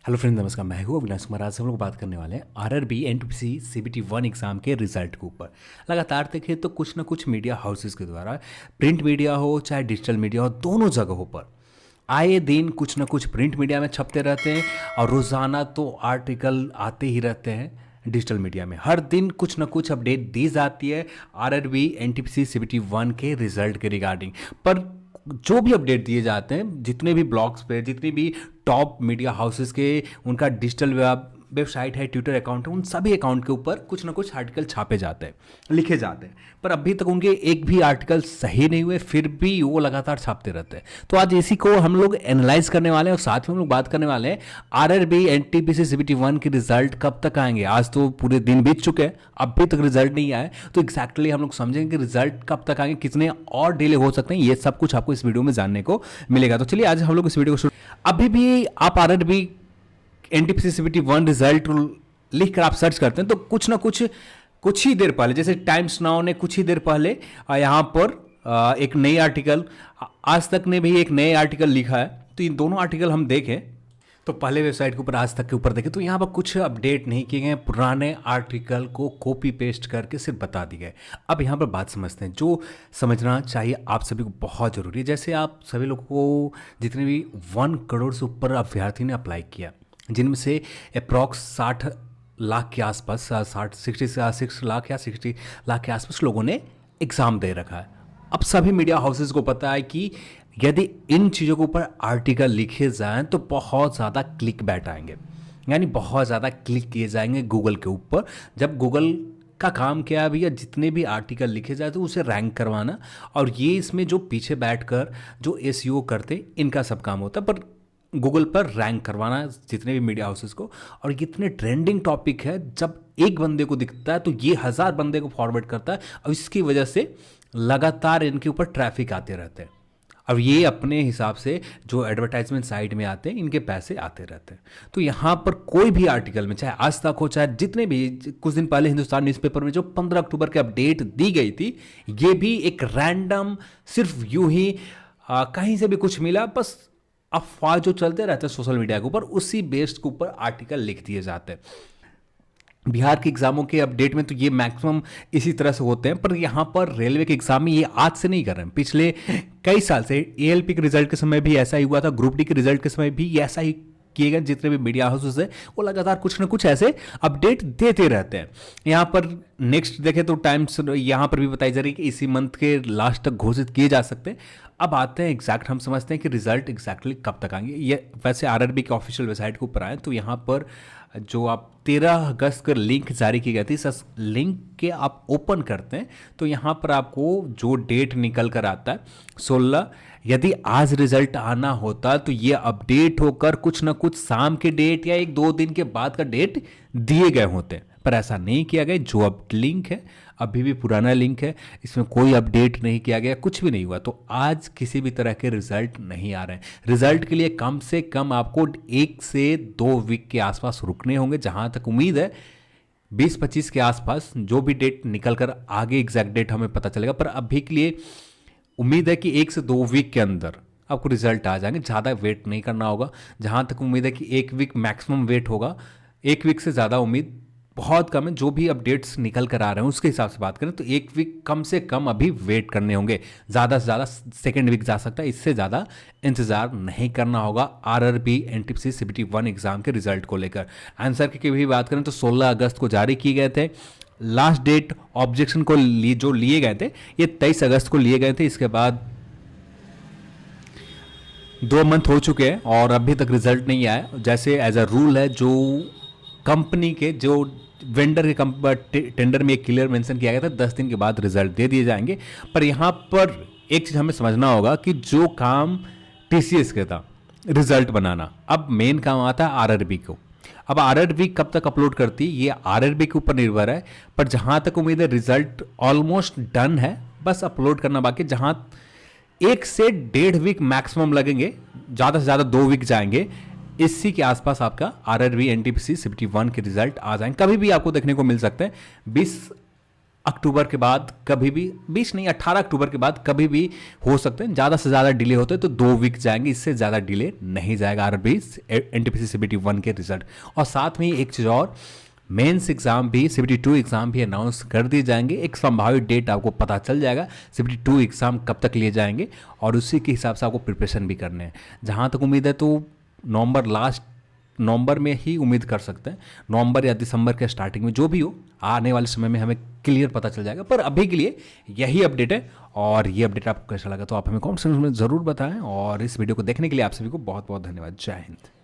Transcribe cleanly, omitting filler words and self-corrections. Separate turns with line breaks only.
Hello friend, नमस्कार। मैं हूँ अविनाश कुमार। आज हम लोग बात करने वाले हैं आरआरबी एनटीपीसी सीबीटी 1 एग्जाम के रिजल्ट के ऊपर। लगातार देखें तो कुछ ना कुछ मीडिया हाउसेस के द्वारा, प्रिंट मीडिया हो चाहे डिजिटल मीडिया हो, दोनों जगहों पर आए दिन कुछ ना कुछ प्रिंट मीडिया में छपते रहते हैं और रोज़ाना तो आर्टिकल आते ही रहते हैं। डिजिटल मीडिया में हर दिन कुछ ना कुछ अपडेट दी जाती है आरआरबी एनटीपीसी सीबीटी 1 के रिजल्ट के रिगार्डिंग। पर जो भी अपडेट दिए जाते हैं, जितने भी ब्लॉग्स पे, जितने भी टॉप मीडिया हाउसेस के उनका डिजिटल वेबसाइट है, ट्विटर अकाउंट है, उन सभी अकाउंट के ऊपर कुछ ना कुछ आर्टिकल छापे जाते हैं, लिखे जाते हैं। पर अभी तक उनके एक भी आर्टिकल सही नहीं हुए, फिर भी वो लगातार छापते रहते हैं। तो आज इसी को हम लोग एनालाइज करने वाले हैं और साथ में हम लोग बात करने वाले हैं आरआरबी एनटीपीसी सीबीटी 1 के रिजल्ट कब तक आएंगे। आज तो पूरे दिन बीत चुके हैं, अभी तक रिजल्ट नहीं आया, तो एग्जैक्टली हम लोग समझेंगे कि रिजल्ट कब तक आएंगे, कितने और डिले हो सकते हैं। ये सब कुछ आपको इस वीडियो में जानने को मिलेगा। तो चलिए आज हम लोग इस वीडियो को शुरू। अभी भी आप आरआरबी एनटीपीसी सीबीटी 1 रिजल्ट लिख कर आप सर्च करते हैं तो कुछ ना कुछ ही देर पहले, जैसे टाइम्स नाउ ने कुछ ही देर पहले यहाँ पर एक नई आर्टिकल, आज तक ने भी एक नए आर्टिकल लिखा है। तो इन दोनों आर्टिकल हम देखें तो पहले वेबसाइट के ऊपर, आज तक के ऊपर देखें तो यहाँ पर कुछ अपडेट नहीं किए गए, पुराने आर्टिकल को कॉपी पेस्ट करके सिर्फ बता दिए गए। अब यहाँ पर बात समझते हैं, जो समझना चाहिए आप सभी को बहुत ज़रूरी है। जैसे आप सभी लोगों को, जितने भी 1 करोड़ से ऊपर अभ्यर्थी ने अप्लाई किया, जिनमें से अप्रॉक्स 60 लाख के आसपास, 66 लाख या 60 लाख के आसपास लोगों ने एग्ज़ाम दे रखा है। अब सभी मीडिया हाउसेस को पता है कि यदि इन चीज़ों के ऊपर आर्टिकल लिखे जाएं तो बहुत ज़्यादा क्लिक बैट आएंगे, यानी बहुत ज़्यादा क्लिक किए जाएंगे गूगल के ऊपर। जब गूगल का काम क्या है भैया, जितने भी आर्टिकल लिखे जाए तो उसे रैंक करवाना, और ये इसमें जो पीछे बैठकर जो एसईओ करते, इनका सब काम होता है। पर गूगल पर रैंक करवाना जितने भी मीडिया हाउसेस को, और इतने ट्रेंडिंग टॉपिक है, जब एक बंदे को दिखता है तो ये 1000 बंदे को फॉरवर्ड करता है, और इसकी वजह से लगातार इनके ऊपर ट्रैफिक आते रहते हैं। अब ये अपने हिसाब से जो एडवर्टाइजमेंट साइट में आते हैं, इनके पैसे आते रहते हैं। तो यहाँ पर कोई भी आर्टिकल में, चाहे आज तक हो चाहे जितने भी, कुछ दिन पहले हिंदुस्तान न्यूज़पेपर में जो 15 अक्टूबर की अपडेट दी गई थी, ये भी एक रैंडम, सिर्फ यूं ही कहीं से भी कुछ मिला, बस अफवाह जो चलते रहते हैं सोशल मीडिया के ऊपर, उसी बेस्ड के ऊपर आर्टिकल लिख दिए जाते हैं। बिहार के एग्जामों के अपडेट में तो ये मैक्सिमम इसी तरह से होते हैं, पर यहाँ पर रेलवे के एग्जाम में ये आज से नहीं कर रहे हैं, पिछले कई साल से। एएलपी के रिजल्ट के समय भी ऐसा ही हुआ था, ग्रुप डी के रिजल्ट के समय भी ऐसा ही किए गए। जितने भी मीडिया हाउसेस है वो लगातार कुछ ना कुछ ऐसे अपडेट देते रहते हैं। यहाँ पर नेक्स्ट देखें तो टाइम्स यहाँ पर भी बताई जा रही है कि इसी मंथ के लास्ट तक घोषित किए जा सकते हैं। अब आते हैं एग्जैक्ट, हम समझते हैं कि रिजल्ट एग्जैक्टली कब तक आएंगे। ये वैसे आरआरबी के ऑफिशियल वेबसाइट के ऊपर आए तो यहाँ पर जो आप 13 अगस्त का लिंक जारी की गई थी, इस लिंक के आप ओपन करते हैं तो यहाँ पर आपको जो डेट निकल कर आता है 16, यदि आज रिजल्ट आना होता तो ये अपडेट होकर कुछ ना कुछ शाम के डेट या 1-2 दिन के बाद का डेट दिए गए होते, पर ऐसा नहीं किया गया। जो अब लिंक है अभी भी पुराना लिंक है, इसमें कोई अपडेट नहीं किया गया, कुछ भी नहीं हुआ। तो आज किसी भी तरह के रिजल्ट नहीं आ रहे हैं। रिजल्ट के लिए कम से कम आपको 1 से 2 वीक के आसपास रुकने होंगे। जहां तक उम्मीद है 20-25 के आसपास जो भी डेट निकल कर आगे एग्जैक्ट डेट हमें पता चलेगा, पर अभी के लिए उम्मीद है कि 1 से 2 वीक के अंदर आपको रिजल्ट आ जाएंगे। ज़्यादा वेट नहीं करना होगा। जहाँ तक उम्मीद है कि 1 वीक मैक्सिमम वेट होगा, 1 वीक से ज़्यादा उम्मीद बहुत कम है। जो भी अपडेट्स निकल कर आ रहे हैं उसके हिसाब से बात करें तो 1 वीक कम से कम अभी वेट करने होंगे। ज़्यादा से ज़्यादा सेकेंड वीक जा सकता है, इससे ज़्यादा इंतज़ार नहीं करना होगा आरआरबी एनटीपीसी सीबीटी 1 एग्ज़ाम के रिजल्ट को लेकर। आंसर की भी बात करें तो 16 अगस्त को जारी किए गए थे। लास्ट डेट ऑब्जेक्शन को जो लिए गए थे ये 23 अगस्त को लिए गए थे। इसके बाद 2 मंथ हो चुके हैं और अभी तक रिजल्ट नहीं आया। जैसे एज अ रूल है, जो कंपनी के, जो वेंडर के टेंडर में एक क्लियर मेंशन किया गया था 10 दिन के बाद रिजल्ट दे दिए जाएंगे। पर यहाँ पर एक चीज़ हमें समझना होगा कि जो काम टीसीएस का था रिजल्ट बनाना, अब मेन काम आता है आरआरबी को। अब आरआरबी कब तक अपलोड करती है ये आरआरबी के ऊपर निर्भर है, पर जहाँ तक उम्मीद है रिजल्ट ऑलमोस्ट डन है, बस अपलोड करना बाकी। जहाँ 1 से 1.5 वीक मैक्सिमम लगेंगे, ज़्यादा से ज़्यादा 2 वीक जाएंगे। इसी के आसपास आपका आरआरबी एनटीपीसी सीबीटी 1 के रिजल्ट आ जाएंगे। कभी भी आपको देखने को मिल सकते हैं। 20 अक्टूबर के बाद कभी भी, 20 नहीं 18 अक्टूबर के बाद कभी भी हो सकते हैं। ज़्यादा से ज़्यादा डिले होते हैं तो 2 वीक जाएंगे, इससे ज़्यादा डिले नहीं जाएगा आरआरबी एनटीपीसी सीबीटी 1 के रिजल्ट। और साथ में एक चीज़ और, मेंस एग्जाम भी, सीबीटी 2 एग्जाम भी अनाउंस कर दिए जाएंगे। एक संभावित डेट आपको पता चल जाएगा सीबीटी 2 एग्जाम कब तक लिए जाएंगे, और उसी के हिसाब से आपको प्रिपरेशन भी करने हैं। जहाँ तक उम्मीद है तो नवंबर में ही उम्मीद कर सकते हैं, नवंबर या दिसंबर के स्टार्टिंग में, जो भी हो आने वाले समय में हमें क्लियर पता चल जाएगा। पर अभी के लिए यही अपडेट है, और ये अपडेट आपको कैसा लगा तो आप हमें कमेंट सेक्शन में ज़रूर बताएं। और इस वीडियो को देखने के लिए आप सभी को बहुत बहुत धन्यवाद। जय हिंद।